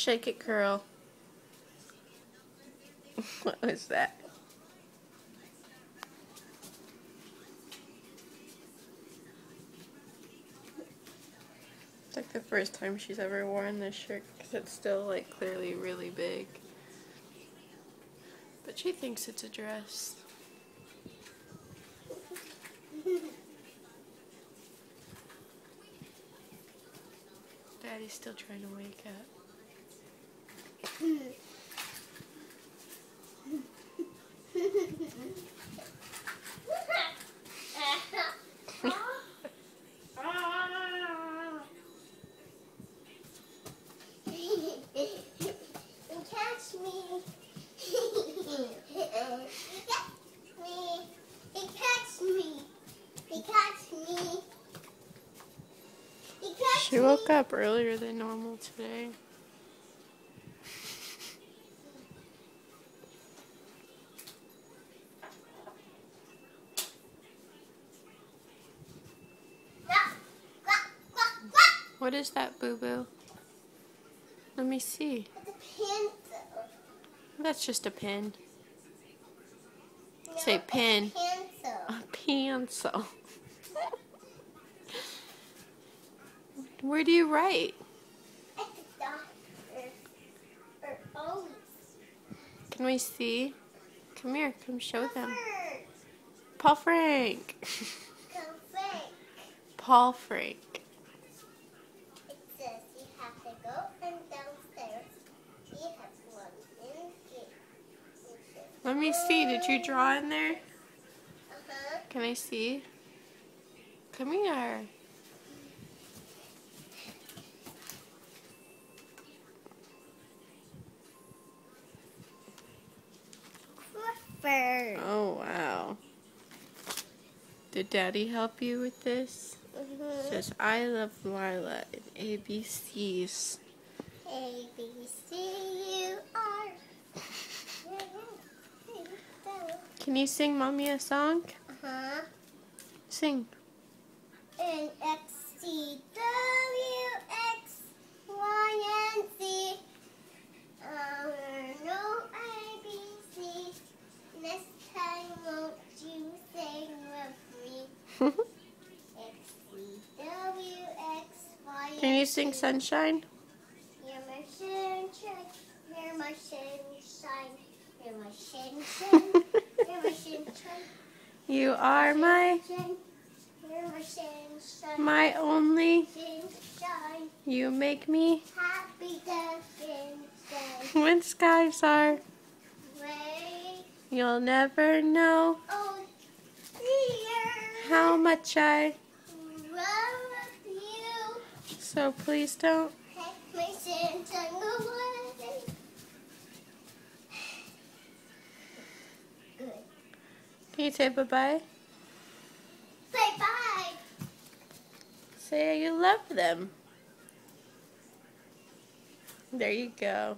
Shake it, curl. What was that? It's like the first time she's ever worn this shirt because it's still like clearly really big. But she thinks it's a dress. Daddy's still trying to wake up. Catch me. He catch me. He catch me. She woke up earlier than normal today. What is that, Boo-Boo? Let me see. It's a pencil. That's just a pin. No, Say pin. Pencil. A pencil. Where do you write? At the doctor. Or always. Can we see? Come here, come show them. Paul Frank. Come Frank. Paul Frank. It says you have to go and downstairs. You have one in here. Let me see. Did you draw in there? Uh-huh. Can I see? Come here. Clifford. Oh, wow. Did Daddy help you with this? It says, I love Lila in ABCs. A, B, C, U, R. Can you sing Mommy a song? Uh-huh. Sing. N, X, C, W, X, Y, and Z. No A, B, C. Next time won't you sing with me? X, C, W, X, Y, Can you and sing Z. Sunshine? You're my sunshine. You're my sunshine. You're my sunshine. You're my sunshine. You are my, You're my sunshine. my only. Sunshine. You make me Happy dancing day. when skies are. Wait. You'll never know Oh dear. how much I. Love you. So please don't. Take my sunshine away. Good. Can you say bye-bye? Say bye. Say you love them. There you go.